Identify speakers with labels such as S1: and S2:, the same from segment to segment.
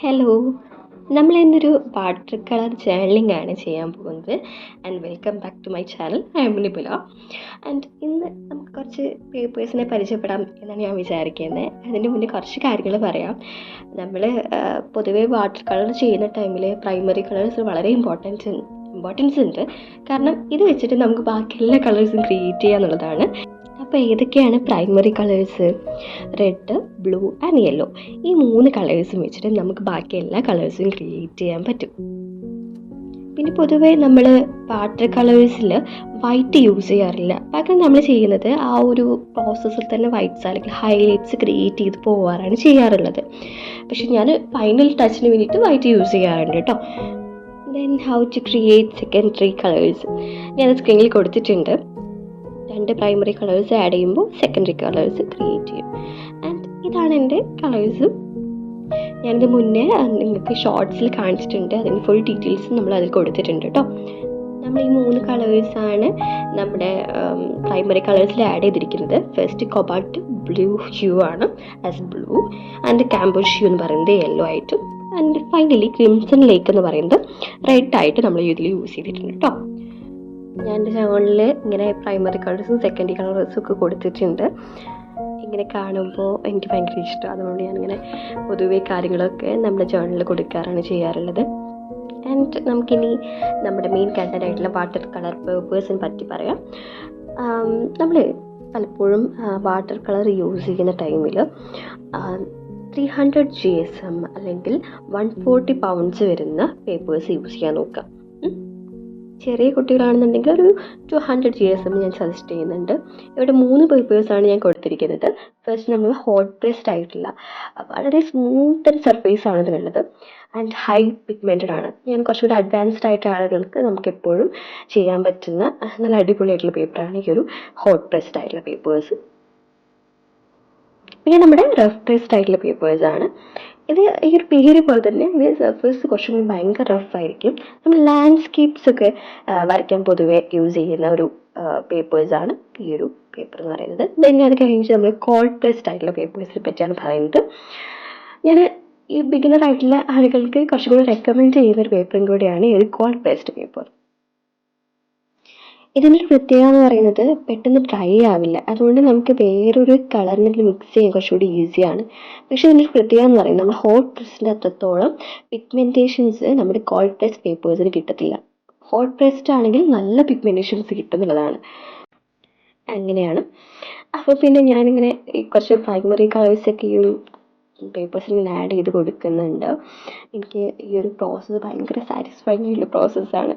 S1: Hello, നമ്മൾ ഇന്നൊരു water colour journaling ആണ് ചെയ്യാൻ പോകുന്നത്. And welcome back to my channel. I'm Nipula. And ഇന്ന് നമുക്ക് കുറച്ച് പേപ്പേഴ്സിനെ പരിചയപ്പെടാം എന്നാണ് ഞാൻ വിചാരിക്കുന്നത്. അതിന് മുന്നേ കുറച്ച് കാര്യങ്ങൾ പറയാം. നമ്മൾ പൊതുവേ വാട്ടർ കളർ ചെയ്യുന്ന ടൈമിൽ പ്രൈമറി കളേഴ്സ് വളരെ ഇമ്പോർട്ടൻസ് ഉണ്ട്. കാരണം ഇത് വെച്ചിട്ട് നമുക്ക് ബാക്കി എല്ലാ കളേഴ്സും ക്രിയേറ്റ് ചെയ്യുക എന്നുള്ളതാണ്. അപ്പോൾ ഏതൊക്കെയാണ് primary colours? Red, blue and yellow. ഈ 3 കളേഴ്സും വെച്ചിട്ട് നമുക്ക് ബാക്കി എല്ലാ കളേഴ്സും ക്രിയേറ്റ് ചെയ്യാൻ പറ്റും. പിന്നെ പൊതുവേ നമ്മൾ വാട്ടർ കളേഴ്സിൽ വൈറ്റ് യൂസ് ചെയ്യാറില്ല. പകരം നമ്മൾ ചെയ്യുന്നത് ആ ഒരു പ്രോസസ്സിൽ തന്നെ വൈറ്റ്സ് അല്ലെങ്കിൽ ഹൈലൈറ്റ്സ് ക്രിയേറ്റ് ചെയ്ത് പോകാറാണ് ചെയ്യാറുള്ളത്. പക്ഷെ ഞാൻ ഫൈനൽ ടച്ചിന് വേണ്ടിയിട്ട് വൈറ്റ് യൂസ് ചെയ്യാറുണ്ട് കേട്ടോ. Then how to create secondary colours ഞാൻ സ്ക്രീനിൽ കൊടുത്തിട്ടുണ്ട്. 2 പ്രൈമറി കളേഴ്സ് ആഡ് ചെയ്യുമ്പോൾ സെക്കൻഡറി കളേഴ്സ് ക്രിയേറ്റ് ചെയ്യും. ആൻഡ് ഇതാണ് എൻ്റെ കളേഴ്സ്. ഞാനിത് മുന്നേ നിങ്ങൾക്ക് ഷോർട്സിൽ കാണിച്ചിട്ടുണ്ട്. അതിന് ഫുൾ ഡീറ്റെയിൽസ് നമ്മൾ അതിൽ കൊടുത്തിട്ടുണ്ട് കേട്ടോ. നമ്മൾ ഈ 3 കളേഴ്സാണ് നമ്മുടെ പ്രൈമറി കളേഴ്സിൽ ആഡ് ചെയ്തിരിക്കുന്നത്. ഫസ്റ്റ് കൊബാൾട്ട് ബ്ലൂ ഹ്യൂ ആണ് ആസ് ബ്ലൂ, ആൻഡ് കാംബോഷ് ഹ്യൂ എന്ന് പറയുന്നത് യെല്ലോ ആയിട്ടും, ആൻഡ് ഫൈനലി ക്രിംസൺ ലേക്ക് എന്ന് പറയുന്നത് റെഡ് ആയിട്ട് നമ്മൾ ഇതിൽ യൂസ് ചെയ്തിട്ടുണ്ട് കേട്ടോ. ഞാൻ എൻ്റെ ചാനലിൽ ഇങ്ങനെ പ്രൈമറി കളേഴ്സും സെക്കൻഡറി കളേഴ്സും ഒക്കെ കൊടുത്തിട്ടുണ്ട്. ഇങ്ങനെ കാണുമ്പോൾ എനിക്ക് ഭയങ്കര ഇഷ്ടം. അതുകൊണ്ട് ഞാനിങ്ങനെ പൊതുവേ കാര്യങ്ങളൊക്കെ നമ്മുടെ ചാനലിൽ കൊടുക്കാറാണ് ചെയ്യാറുള്ളത്. ആൻഡ് നമുക്കിനി നമ്മുടെ മെയിൻ കണ്ടൻ്റ് ആയിട്ടുള്ള വാട്ടർ കളർ പേപ്പേഴ്സിനെ പറ്റി പറയാം. നമ്മൾ പലപ്പോഴും വാട്ടർ കളർ യൂസ് ചെയ്യുന്ന ടൈമിൽ 300 GSM അല്ലെങ്കിൽ 140 pounds വരുന്ന പേപ്പേഴ്സ് യൂസ് ചെയ്യാൻ നോക്കുക. ചെറിയ കുട്ടികളാണെന്നുണ്ടെങ്കിൽ ഒരു 200 GSM ഞാൻ സജസ്റ്റ് ചെയ്യുന്നുണ്ട്. ഇവിടെ 3 പേപ്പേഴ്സാണ് ഞാൻ കൊടുത്തിരിക്കുന്നത്. ഫസ്റ്റ് നമ്മൾ ഹോട്ട് പ്രസ്ഡ് ആയിട്ടുള്ള വളരെ സ്മൂത്ത് സർഫേസ് ആണ് ഇതിനുള്ളത്. ആൻഡ് ഹൈ പിഗ്മെൻറ്റഡ് ആണ്. ഞാൻ കുറച്ചുകൂടി അഡ്വാൻസ്ഡ് ആയിട്ട് ആളുകൾക്ക് നമുക്ക് എപ്പോഴും ചെയ്യാൻ പറ്റുന്ന നല്ല അടിപൊളിയായിട്ടുള്ള പേപ്പറാണ് ഈ ഒരു ഹോട്ട് പ്രസ്ഡ് ആയിട്ടുള്ള പേപ്പേഴ്സ്. പിന്നെ നമ്മുടെ റഫ് പ്രസ്ഡ് ആയിട്ടുള്ള പേപ്പേഴ്സാണ്. ഇത് ഈ ഒരു പേര് പോലെ തന്നെ ഇത് സർഫേസ് കുറച്ചും കൂടി ഭയങ്കര റഫായിരിക്കും. നമ്മൾ ലാൻഡ്സ്കേപ്സ് ഒക്കെ വരയ്ക്കാൻ പൊതുവെ യൂസ് ചെയ്യുന്ന ഒരു പേപ്പേഴ്സാണ് ഈ ഒരു പേപ്പർ എന്ന് പറയുന്നത്. ദെൻ അത് കഴിഞ്ഞിട്ട് നമ്മൾ കോൾഡ് പ്രസ്ഡ് ആയിട്ടുള്ള പേപ്പേഴ്സിനെ പറ്റിയാണ് പറയുന്നത്. ഞാൻ ഈ ബിഗിനർ ആയിട്ടുള്ള ആളുകൾക്ക് കുറച്ചും കൂടി റെക്കമെൻഡ് ചെയ്യുന്ന ഒരു പേപ്പറും കൂടിയാണ് ഈ ഒരു കോൾഡ് പ്രസ്ഡ് പേപ്പർ. ഇതിനൊരു പ്രത്യേകത എന്ന് പറയുന്നത് പെട്ടെന്ന് ഡ്രൈ ആവില്ല. അതുകൊണ്ട് നമുക്ക് വേറൊരു കളറിൽ മിക്സ് ചെയ്യാൻ കുറച്ചുകൂടി ഈസിയാണ്. പക്ഷേ ഇതിനൊരു പ്രത്യേകത എന്ന് പറയുന്നത് നമ്മൾ ഹോട്ട് പ്രസ്ഡിൻ്റെ അത്രത്തോളം പിഗ്മെൻറ്റേഷൻസ് നമ്മുടെ കോൾഡ് പ്രസ്ഡ് പേപ്പേഴ്സിന് കിട്ടത്തില്ല. ഹോട്ട് പ്രസ്ഡ് ആണെങ്കിൽ നല്ല പിഗ്മെൻറ്റേഷൻസ് കിട്ടുന്നുള്ളതാണ്. അങ്ങനെയാണ്. അപ്പോൾ പിന്നെ ഞാനിങ്ങനെ കുറച്ച് പ്രൈമറി കളേഴ്സൊക്കെ ഈ ഒരു പേപ്പേഴ്സിൽ ഇങ്ങനെ ആഡ് ചെയ്ത് കൊടുക്കുന്നുണ്ട്. എനിക്ക് ഈ ഒരു പ്രോസസ്സ് ഭയങ്കര സാറ്റിസ്ഫൈങ് ആയിട്ടുള്ള പ്രോസസ്സാണ്.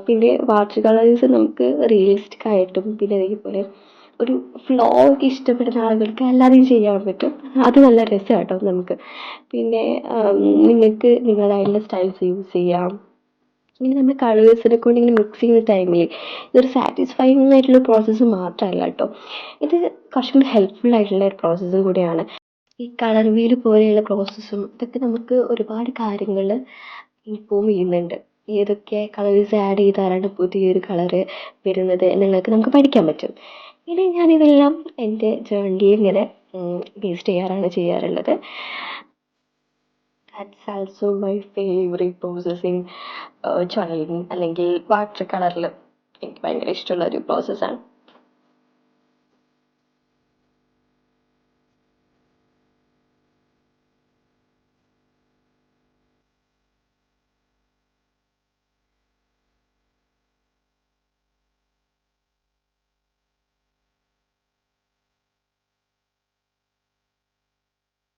S1: പിന്നെ വാട്ടർ കളേഴ്സ് നമുക്ക് റിയലിസ്റ്റിക് ആയിട്ടും പിന്നെ അതേപോലെ ഒരു ഫ്ലോ ഒക്കെ ഇഷ്ടപ്പെടുന്ന ആളുകൾക്ക് എല്ലാവരെയും ചെയ്യാൻ പറ്റും. അത് നല്ല രസമാണ് കേട്ടോ നമുക്ക്. പിന്നെ നിങ്ങൾക്ക് നിങ്ങളുടേതായിട്ടുള്ള സ്റ്റൈൽസ് യൂസ് ചെയ്യാം. ഇങ്ങനെ നമ്മൾ കളേഴ്സിനെ കൊണ്ട് ഇങ്ങനെ മിക്സ് ചെയ്യുന്ന ടൈമിൽ ഇതൊരു സാറ്റിസ്ഫൈങ് ആയിട്ടുള്ള പ്രോസസ്സ് മാത്രമല്ല കേട്ടോ, ഇത് കുറച്ചും കൂടി ഹെൽപ്ഫുൾ ആയിട്ടുള്ള ഒരു പ്രോസസ്സും കൂടിയാണ്. ഈ കളർ വീൽ പോലെയുള്ള പ്രോസസ്സും ഇതൊക്കെ നമുക്ക് ഒരുപാട് കാര്യങ്ങൾ ഇൻഫോം ചെയ്യുന്നുണ്ട്. ഏതൊക്കെ കളേഴ്സ് ആഡ് ചെയ്താലാണ് പുതിയൊരു കളറ് വരുന്നത് എന്നുള്ളതൊക്കെ നമുക്ക് പഠിക്കാൻ പറ്റും. പിന്നെ ഞാനിതെല്ലാം എൻ്റെ ജേർണലിൽ ഇങ്ങനെ പേസ്റ്റ് ചെയ്യാറുള്ളത്. That's also my favourite process in journalling അല്ലെങ്കിൽ വാട്ടർ കളറിൽ എനിക്ക് ഭയങ്കര ഇഷ്ടമുള്ള ഒരു പ്രോസസ്സാണ്.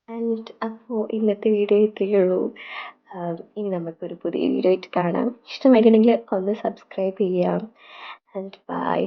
S1: ആൻഡ് അപ്പോൾ ഇന്നത്തെ വീഡിയോ ഇത്രയേ ഉള്ളൂ. ഇനി നമുക്കൊരു പുതിയ വീഡിയോ ആയിട്ട് കാണാം. ഇഷ്ടമായിട്ടുണ്ടെങ്കിൽ ഒന്ന് സബ്സ്ക്രൈബ് ചെയ്യാം. And by.